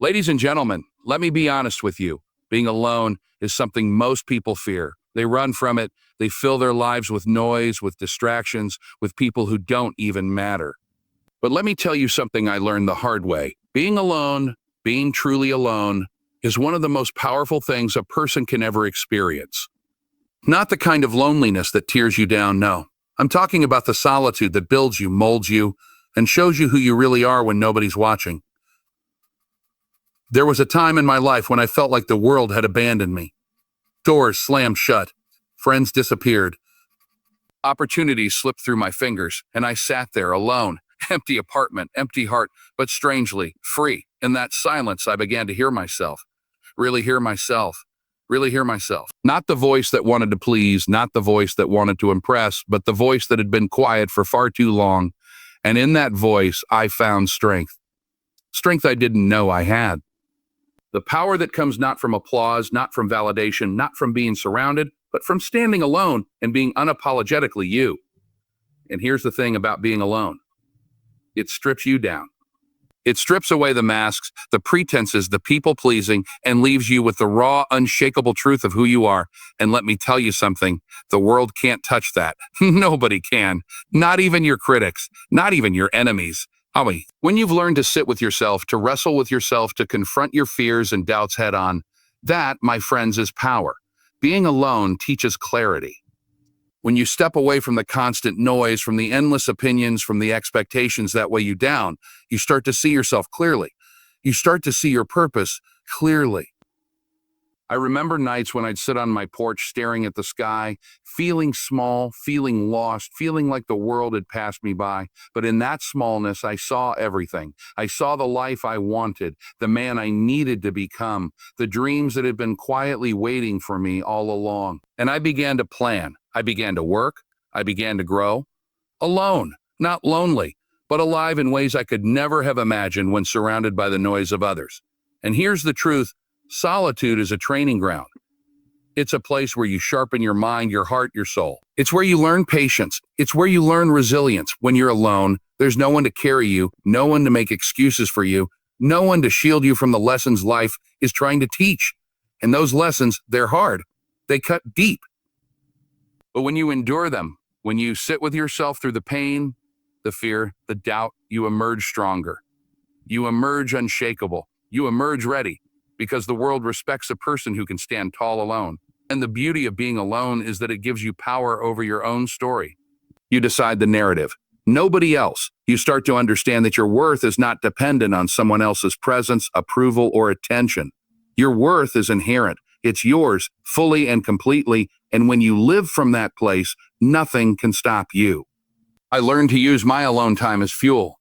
Ladies and gentlemen, let me be honest with you. Being alone is something most people fear. They run from it. They fill their lives with noise, with distractions, with people who don't even matter. But let me tell you something I learned the hard way. Being alone, being truly alone, is one of the most powerful things a person can ever experience. Not the kind of loneliness that tears you down, no. I'm talking about the solitude that builds you, molds you, and shows you who you really are when nobody's watching. There was a time in my life when I felt like the world had abandoned me. Doors slammed shut. Friends disappeared. Opportunities slipped through my fingers, and I sat there alone. Empty apartment, empty heart, but strangely free. In that silence, I began to hear myself. Really hear myself. Really hear myself. Not the voice that wanted to please, not the voice that wanted to impress, but the voice that had been quiet for far too long. And in that voice, I found strength. Strength I didn't know I had. The power that comes not from applause, not from validation, not from being surrounded, but from standing alone and being unapologetically you. And here's the thing about being alone. It strips you down. It strips away the masks, the pretenses, the people-pleasing, and leaves you with the raw, unshakable truth of who you are. And let me tell you something, the world can't touch that. Nobody can. Not even your critics, not even your enemies. When you've learned to sit with yourself, to wrestle with yourself, to confront your fears and doubts head on, that, my friends, is power. Being alone teaches clarity. When you step away from the constant noise, from the endless opinions, from the expectations that weigh you down, you start to see yourself clearly. You start to see your purpose clearly. I remember nights when I'd sit on my porch staring at the sky, feeling small, feeling lost, feeling like the world had passed me by. But in that smallness, I saw everything. I saw the life I wanted, the man I needed to become, the dreams that had been quietly waiting for me all along. And I began to plan. I began to work. I began to grow. Alone, not lonely, but alive in ways I could never have imagined when surrounded by the noise of others. And here's the truth. Solitude is a training ground. It's a place where you sharpen your mind, your heart, your soul. It's where you learn patience. It's where you learn resilience. When you're alone, there's no one to carry you, no one to make excuses for you, no one to shield you from the lessons life is trying to teach. And those lessons, they're hard. They cut deep. But when you endure them, when you sit with yourself through the pain, the fear, the doubt, you emerge stronger. You emerge unshakable. You emerge ready. Because the world respects a person who can stand tall alone. And the beauty of being alone is that it gives you power over your own story. You decide the narrative. Nobody else. You start to understand that your worth is not dependent on someone else's presence, approval, or attention. Your worth is inherent. It's yours, fully and completely, and when you live from that place, nothing can stop you. I learned to use my alone time as fuel.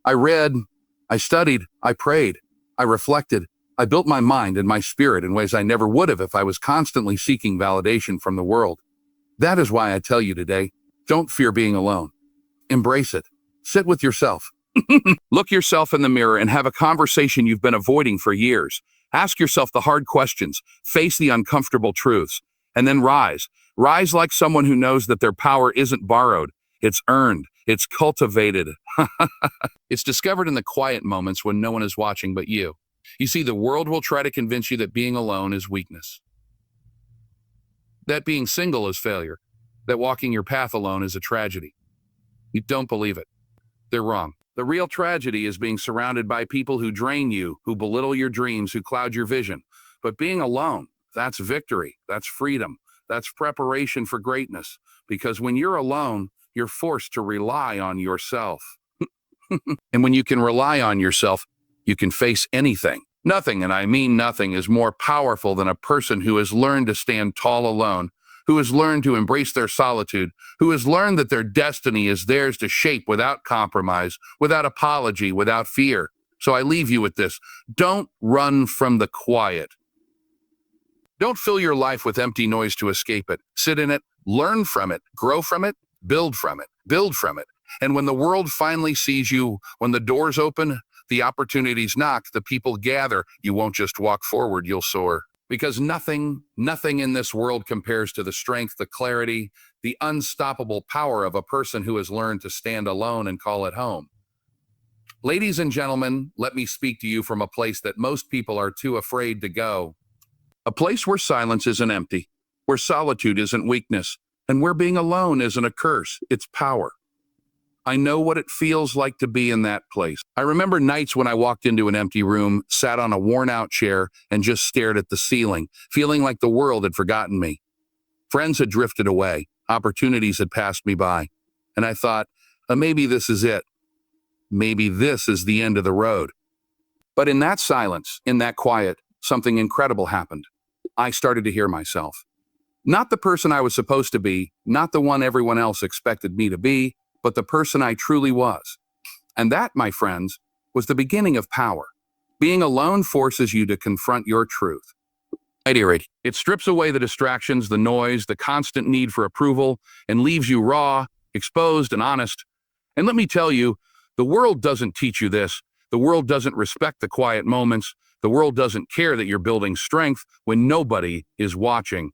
I read, I studied, I prayed, I reflected. I built my mind and my spirit in ways I never would have if I was constantly seeking validation from the world. That is why I tell you today, don't fear being alone. Embrace it. Sit with yourself. Look yourself in the mirror and have a conversation you've been avoiding for years. Ask yourself the hard questions, face the uncomfortable truths, and then rise. Rise like someone who knows that their power isn't borrowed, it's earned, it's cultivated. It's discovered in the quiet moments when no one is watching but you. You see, the world will try to convince you that being alone is weakness, that being single is failure, that walking your path alone is a tragedy. You don't believe it. They're wrong. The real tragedy is being surrounded by people who drain you, who belittle your dreams, who cloud your vision. But being alone, that's victory, that's freedom, that's preparation for greatness. Because when you're alone, you're forced to rely on yourself. And when you can rely on yourself, you can face anything. Nothing, and I mean nothing, is more powerful than a person who has learned to stand tall alone, who has learned to embrace their solitude, who has learned that their destiny is theirs to shape without compromise, without apology, without fear. So I leave you with this. Don't run from the quiet. Don't fill your life with empty noise to escape it. Sit in it, learn from it, grow from it, build from it, build from it. And when the world finally sees you, when the doors open, the opportunities knock, the people gather, you won't just walk forward, you'll soar. Because nothing in this world compares to the strength, the clarity, the unstoppable power of a person who has learned to stand alone and call it home. Ladies and gentlemen, let me speak to you from a place that most people are too afraid to go. A place where silence isn't empty, where solitude isn't weakness, and where being alone isn't a curse, it's power. I know what it feels like to be in that place. I remember nights when I walked into an empty room, sat on a worn-out chair, and just stared at the ceiling, feeling like the world had forgotten me. Friends had drifted away, opportunities had passed me by, and I thought, maybe this is it. Maybe this is the end of the road. But in that silence, in that quiet, something incredible happened. I started to hear myself. Not the person I was supposed to be, not the one everyone else expected me to be, but the person I truly was. And that, my friends, was the beginning of power. Being alone forces you to confront your truth. It strips away the distractions, the noise, the constant need for approval, and leaves you raw, exposed, and honest. And let me tell you, the world doesn't teach you this. The world doesn't respect the quiet moments. The world doesn't care that you're building strength when nobody is watching.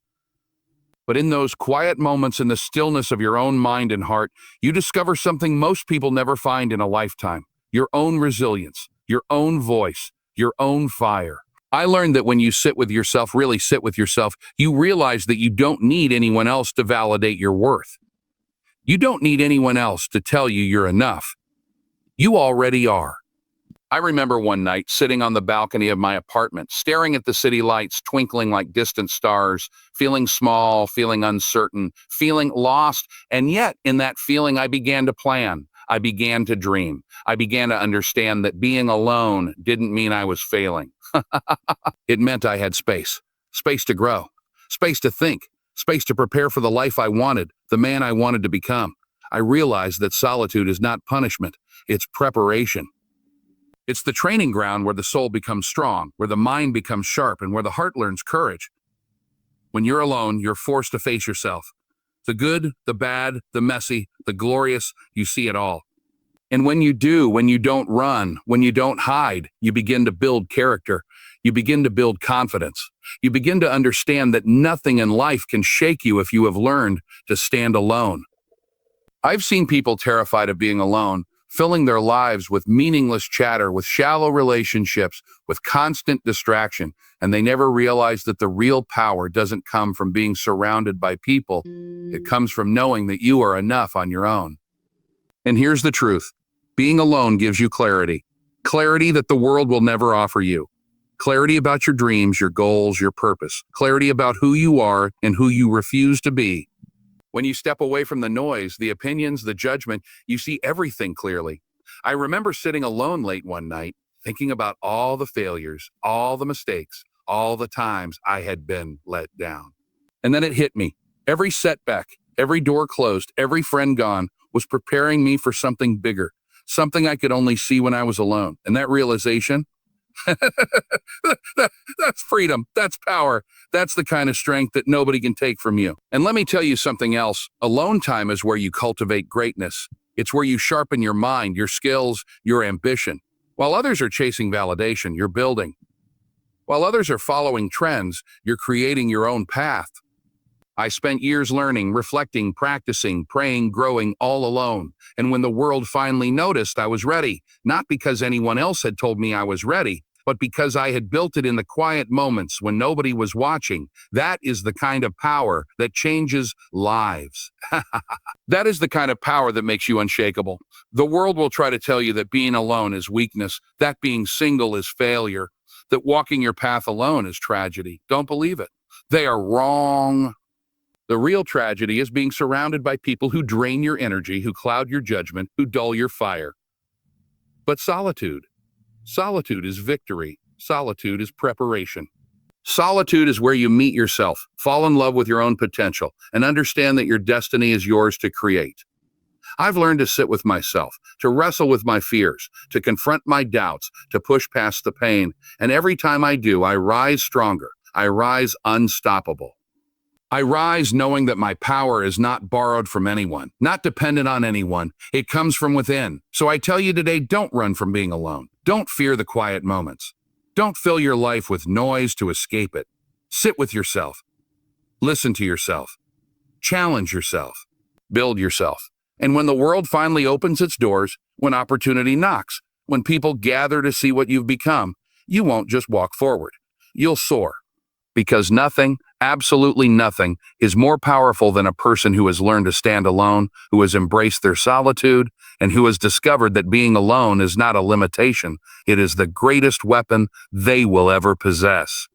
But in those quiet moments, in the stillness of your own mind and heart, you discover something most people never find in a lifetime: your own resilience, your own voice, your own fire. I learned that when you sit with yourself, really sit with yourself, you realize that you don't need anyone else to validate your worth. You don't need anyone else to tell you you're enough. You already are. I remember one night sitting on the balcony of my apartment, staring at the city lights twinkling like distant stars, feeling small, feeling uncertain, feeling lost. And yet, in that feeling, I began to plan. I began to dream. I began to understand that being alone didn't mean I was failing. It meant I had space. Space to grow. Space to think. Space to prepare for the life I wanted, the man I wanted to become. I realized that solitude is not punishment. It's preparation. It's the training ground where the soul becomes strong, where the mind becomes sharp, and where the heart learns courage. When you're alone, you're forced to face yourself. The good, the bad, the messy, the glorious, you see it all. And when you do, when you don't run, when you don't hide, you begin to build character. You begin to build confidence. You begin to understand that nothing in life can shake you if you have learned to stand alone. I've seen people terrified of being alone, filling their lives with meaningless chatter, with shallow relationships, with constant distraction, and they never realize that the real power doesn't come from being surrounded by people. It comes from knowing that you are enough on your own. And here's the truth. Being alone gives you clarity. Clarity that the world will never offer you. Clarity about your dreams, your goals, your purpose. Clarity about who you are and who you refuse to be. When you step away from the noise, the opinions, the judgment, you see everything clearly. I remember sitting alone late one night, thinking about all the failures, all the mistakes, all the times I had been let down. And then it hit me. Every setback, every door closed, every friend gone was preparing me for something bigger, something I could only see when I was alone. And that realization, that's freedom. That's power. That's the kind of strength that nobody can take from you. And let me tell you something else. Alone time is where you cultivate greatness. It's where you sharpen your mind, your skills, your ambition. While others are chasing validation, you're building. While others are following trends, you're creating your own path. I spent years learning, reflecting, practicing, praying, growing, all alone. And when the world finally noticed, I was ready, not because anyone else had told me I was ready, but because I had built it in the quiet moments when nobody was watching. That is the kind of power that changes lives. That is the kind of power that makes you unshakable. The world will try to tell you that being alone is weakness, that being single is failure, that walking your path alone is tragedy. Don't believe it. They are wrong. The real tragedy is being surrounded by people who drain your energy, who cloud your judgment, who dull your fire. But solitude is victory. Solitude is preparation. Solitude is where you meet yourself, fall in love with your own potential, and understand that your destiny is yours to create. I've learned to sit with myself, to wrestle with my fears, to confront my doubts, to push past the pain. And every time I do, I rise stronger. I rise unstoppable. I rise knowing that my power is not borrowed from anyone, not dependent on anyone. It comes from within. So I tell you today, don't run from being alone. Don't fear the quiet moments. Don't fill your life with noise to escape it. Sit with yourself. Listen to yourself. Challenge yourself. Build yourself. And when the world finally opens its doors, when opportunity knocks, When people gather to see what you've become, you won't just walk forward. You'll soar. Because nothing, absolutely nothing, is more powerful than a person who has learned to stand alone, who has embraced their solitude, and who has discovered that being alone is not a limitation. It is the greatest weapon they will ever possess.